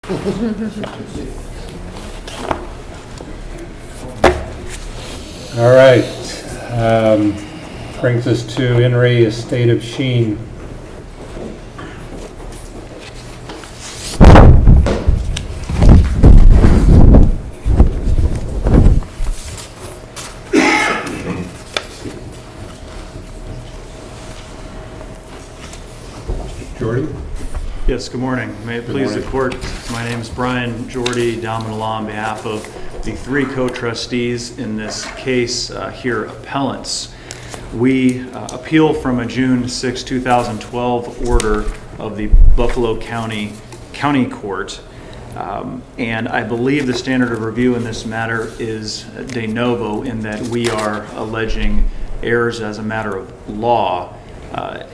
All right. Brings us to In re Estate of Sheen. Jorde? Yes, good morning. May it please the court, my name is Brian Jorde, Domina Law, on behalf of the three co-trustees in this case, here appellants. We appeal from a June 6, 2012 order of the Buffalo County Court, and I believe the standard of review in this matter is de novo, in that we are alleging errors as a matter of law.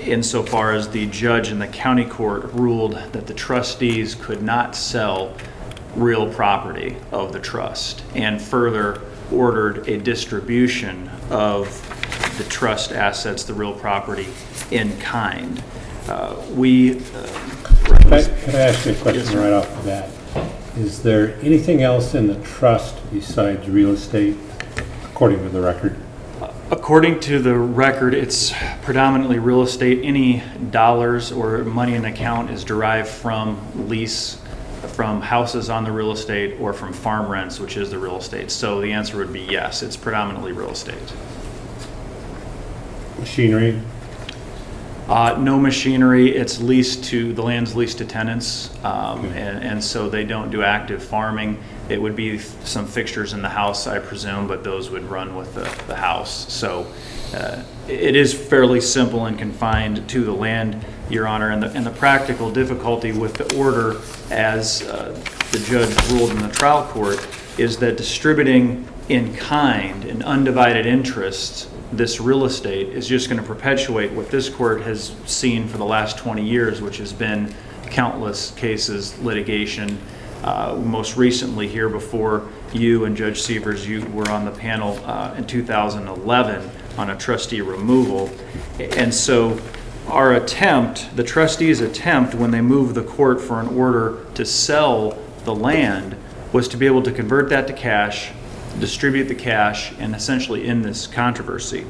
Insofar as the judge in the county court ruled that the trustees could not sell real property of the trust, and further ordered a distribution of the trust assets, the real property, in kind. Could I ask you a question right off the bat? Is there anything else in the trust besides real estate, according to the record? According to the record, it's predominantly real estate. Any dollars or money in the account is derived from lease, from houses on the real estate, or from farm rents, which is the real estate. So the answer would be yes, it's predominantly real estate. Machinery? No machinery. It's leased to, the land's leased to tenants, and so they don't do active farming. It would be some fixtures in the house, I presume, but those would run with the house. So it is fairly simple and confined to the land, Your Honor. And the practical difficulty with the order, as the judge ruled in the trial court, is that distributing in kind an undivided interest, this real estate, is just going to perpetuate what this court has seen for the last 20 years, which has been countless cases, litigation. Most recently here before you and Judge Sievers, you were on the panel in 2011 on a trustee removal. And so our attempt, the trustees' attempt, when they moved the court for an order to sell the land, was to be able to convert that to cash, distribute the cash, and essentially end this controversy.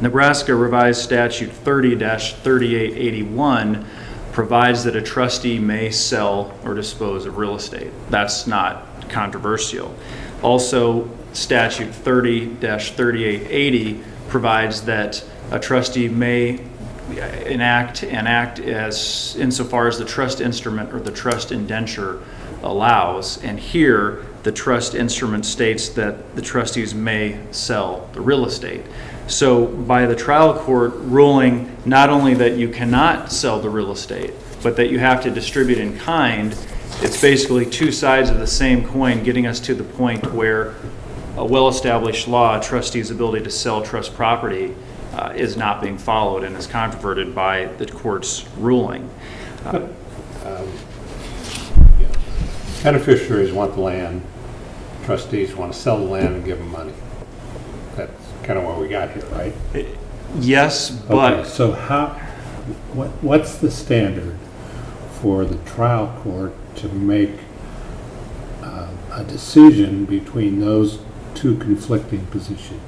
Nebraska Revised Statute 30-3881 provides that a trustee may sell or dispose of real estate. That's not controversial. Also, Statute 30-3880 provides that a trustee may act as insofar as the trust instrument or the trust indenture allows. And here, the trust instrument states that the trustees may sell the real estate. So by the trial court ruling not only that you cannot sell the real estate, but that you have to distribute in kind, it's basically two sides of the same coin, getting us to the point where a well-established law, a trustee's ability to sell trust property, is not being followed and is controverted by the court's ruling. Beneficiaries want the land, trustees want to sell the land and give them money. That's kind of what we got here, right? Yes, but... Okay, so what's the standard for the trial court to make a decision between those two conflicting positions?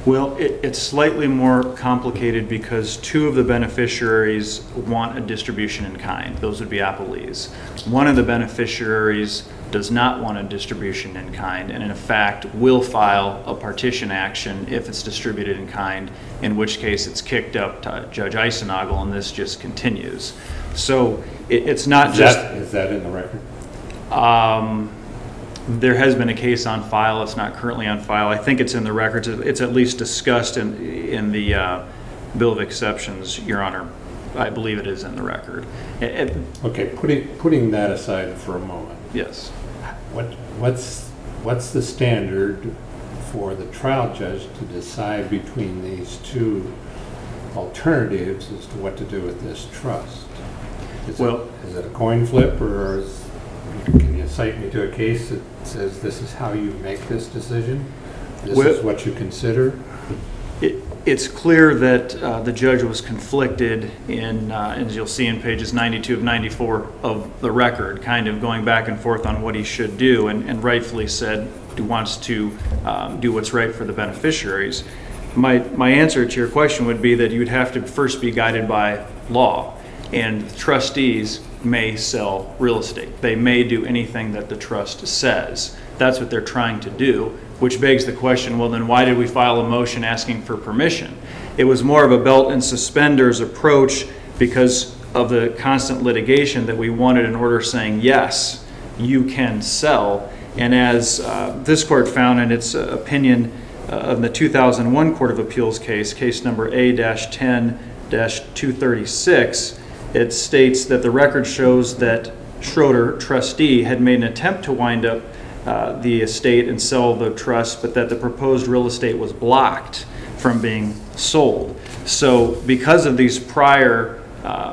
Well, it's slightly more complicated because two of the beneficiaries want a distribution in kind. Those would be appellees. One of the beneficiaries does not want a distribution in kind, and in fact will file a partition action if it's distributed in kind, in which case it's kicked up to Judge Eisenagel, and this just continues. So it's not Is that in the record? There has been a case on file. It's not currently on file. I think it's in the records. It's at least discussed in the Bill of Exceptions, Your Honor. I believe it is in the record. Okay, putting that aside for a moment. Yes. What's the standard for the trial judge to decide between these two alternatives as to what to do with this trust? Is it a coin flip, or can you cite me to a case that says this is how you make this decision? This is what you consider? It's clear that the judge was conflicted in, as you'll see in pages 92 of 94 of the record, kind of going back and forth on what he should do, and rightfully said he wants to do what's right for the beneficiaries. My answer to your question would be that you'd have to first be guided by law, and trustees may sell real estate. They may do anything that the trust says. That's what they're trying to do, which begs the question, well, then why did we file a motion asking for permission? It was more of a belt and suspenders approach because of the constant litigation that we wanted an order saying, yes, you can sell. And as this court found in its opinion of the 2001 Court of Appeals case number A-10-236, it states that the record shows that Schroeder, trustee, had made an attempt to wind up the estate and sell the trust, but that the proposed real estate was blocked from being sold. So because of these prior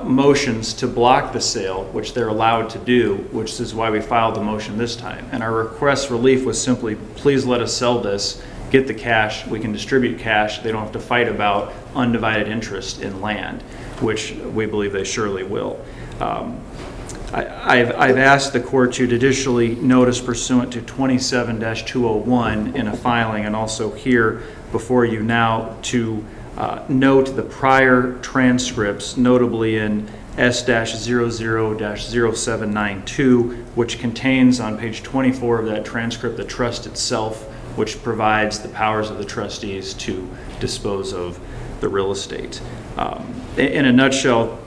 motions to block the sale, which they're allowed to do, which is why we filed the motion this time, and our request relief was simply, please let us sell this, get the cash, we can distribute cash, they don't have to fight about undivided interest in land, which we believe they surely will. I've asked the court to judicially notice pursuant to 27-201 in a filing, and also here before you now to note the prior transcripts, notably in S-00-0792, which contains on page 24 of that transcript the trust itself, which provides the powers of the trustees to dispose of the real estate. In a nutshell,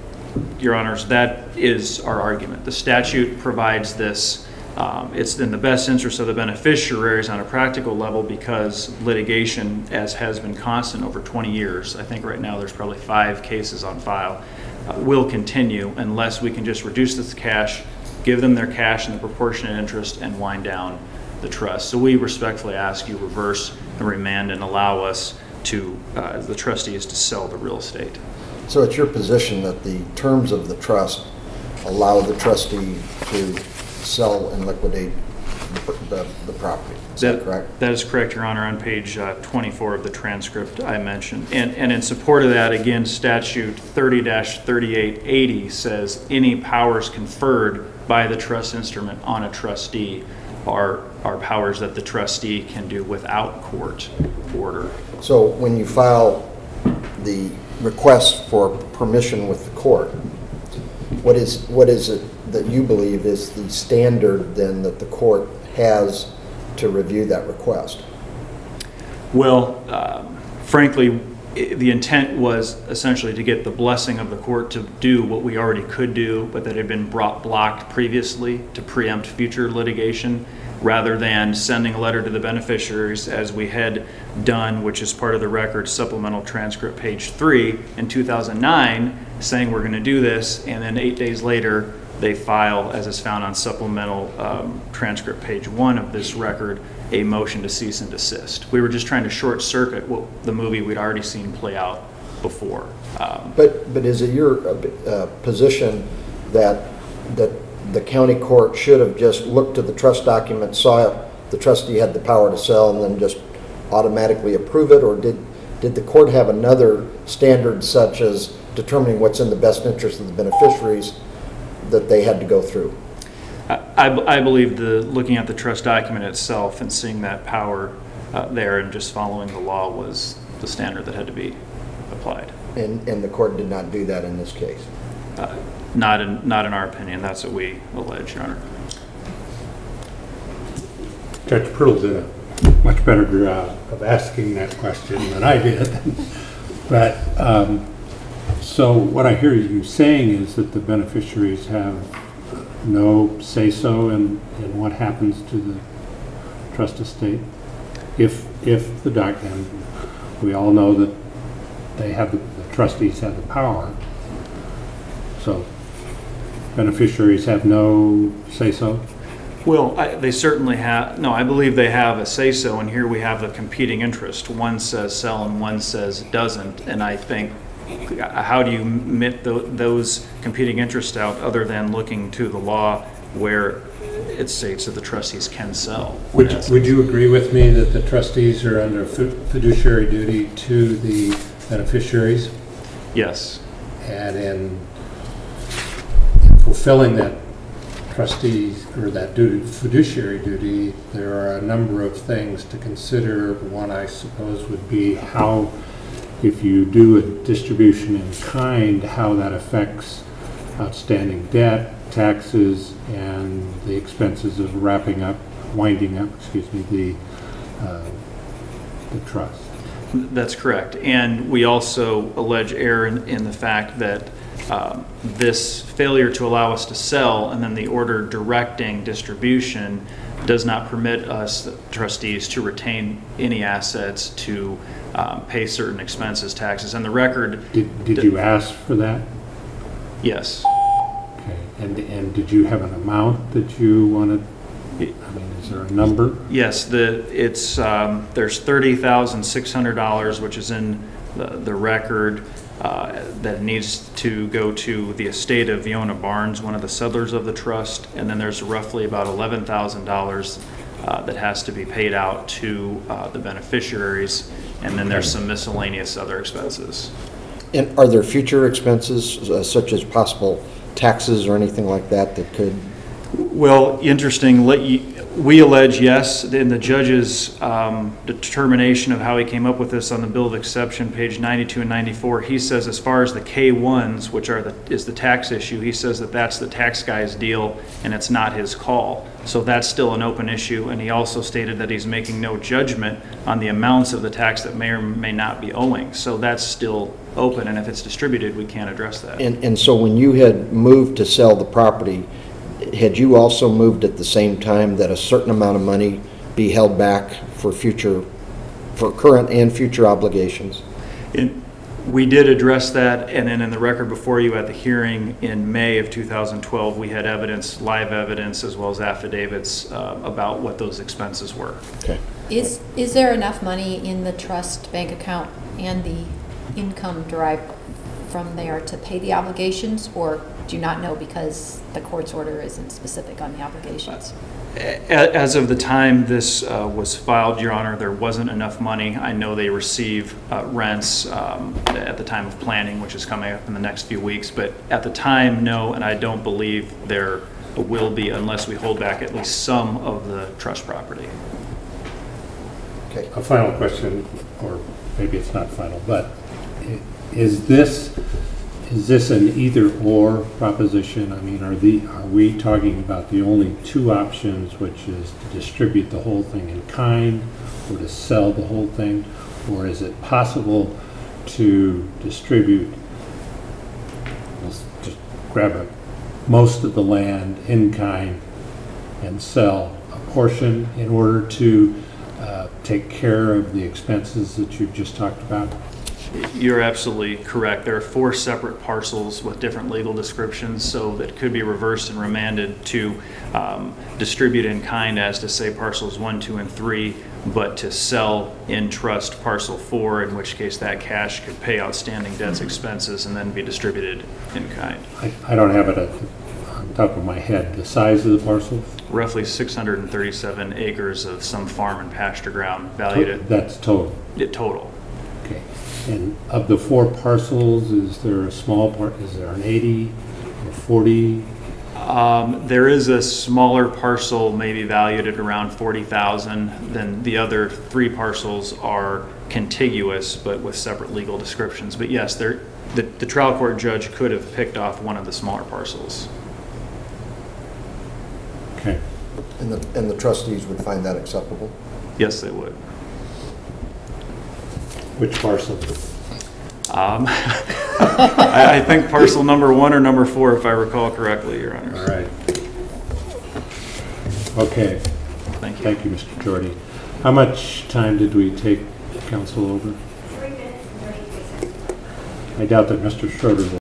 Your Honors, that is our argument. The statute provides this. It's in the best interest of the beneficiaries on a practical level because litigation, as has been constant over 20 years, I think right now there's probably 5 cases on file, will continue unless we can just reduce this cash, give them their cash and the proportionate interest, and wind down the trust. So we respectfully ask you reverse and remand and allow us to, the trustees, to sell the real estate. So it's your position that the terms of the trust allow the trustee to sell and liquidate the property. Is that correct? That is correct, Your Honor, on page 24 of the transcript I mentioned. And in support of that, again, statute 30-3880 says any powers conferred by the trust instrument on a trustee are powers that the trustee can do without court order. So when you file the request for permission with the court, what is it that you believe is the standard then that the court has to review that request? Well, frankly, the intent was essentially to get the blessing of the court to do what we already could do, but that had been blocked previously to preempt future litigation, rather than sending a letter to the beneficiaries as we had done, which is part of the record supplemental transcript page 3 in 2009, saying we're going to do this, and then 8 days later they file, as is found on supplemental transcript page 1 of this record, a motion to cease and desist. We were just trying to short circuit the movie we'd already seen play out before. But is it your position that the county court should have just looked at the trust document, saw the trustee had the power to sell, and then just automatically approve it? Or did the court have another standard, such as determining what's in the best interest of the beneficiaries, that they had to go through? I believe looking at the trust document itself and seeing that power there and just following the law was the standard that had to be applied. And the court did not do that in this case? Not in our opinion. That's what we allege, Your Honor. Judge Purtle did a much better job of asking that question than I did. But so what I hear you saying is that the beneficiaries have no say-so in what happens to the trust estate? If the document, we all know that they have the trustees have the power, so beneficiaries have no say-so? Well, they certainly have. No, I believe they have a say-so, and here we have a competing interest. One says sell and one says doesn't, and I think how do you admit those competing interests out other than looking to the law where it states that the trustees can sell. Would you agree with me that the trustees are under fiduciary duty to the beneficiaries? Yes. And in fulfilling that trustees or that duty, fiduciary duty, there are a number of things to consider. One, I suppose, would be how, if you do a distribution in kind, how that affects outstanding debt, taxes, and the expenses of winding up, the trust. That's correct. And we also allege error in the fact that this failure to allow us to sell and then the order directing distribution does not permit us, the trustees, to retain any assets to pay certain expenses, taxes. And the record... Did you ask for that? Yes. Okay. And did you have an amount that you wanted? I mean, is there a number? Yes. There's $30,600, which is in the record, that needs to go to the estate of Fiona Barnes, one of the settlers of the trust, and then there's roughly about $11,000 that has to be paid out to the beneficiaries, and then there's some miscellaneous other expenses. And are there future expenses, such as possible taxes or anything like that that could? Well, interesting. We allege, yes, in the judge's determination of how he came up with this on the bill of exception, page 92 and 94, he says as far as the K-1s, which is the tax issue, he says that that's the tax guy's deal and it's not his call. So that's still an open issue, and he also stated that he's making no judgment on the amounts of the tax that may or may not be owing. So that's still open, and if it's distributed, we can't address that. And so when you had moved to sell the property, had you also moved at the same time that a certain amount of money be held back for current and future obligations? We did address that, and then in the record before you at the hearing in May of 2012, we had evidence, live evidence, as well as affidavits about what those expenses were. Okay. Is there enough money in the trust bank account and the income derived from there to pay the obligations, or do you not know because the court's order isn't specific on the obligations? As of the time this was filed, Your Honor, there wasn't enough money. I know they receive rents at the time of planning, which is coming up in the next few weeks, but at the time, no, and I don't believe there will be unless we hold back at least some of the trust property. Okay. A final question, or maybe it's not final, but is this an either-or proposition? I mean, are we talking about the only two options, which is to distribute the whole thing in kind or to sell the whole thing? Or is it possible to distribute, let's just grab most of the land in kind and sell a portion in order to take care of the expenses that you've just talked about? You're absolutely correct. There are 4 separate parcels with different legal descriptions, so that could be reversed and remanded to distribute in kind as to say parcels 1, 2, and 3, but to sell in trust parcel 4, in which case that cash could pay outstanding debts, expenses, and then be distributed in kind. I don't have it on top of my head. The size of the parcels? Roughly 637 acres of some farm and pasture ground valued at... That's total? Total. Okay. And of the 4 parcels, is there a small part, is there an 80 or 40? There is a smaller parcel maybe valued at around 40,000. Then the other 3 parcels are contiguous but with separate legal descriptions. But yes, the trial court judge could have picked off one of the smaller parcels. Okay. And the trustees would find that acceptable? Yes, they would. Which parcel? I think parcel number 1 or number 4, if I recall correctly, Your Honor. All right. Okay. Thank you. Thank you, Mr. Jorde. How much time did we take counsel over? 3 minutes and 33 seconds. I doubt that Mr. Schroeder will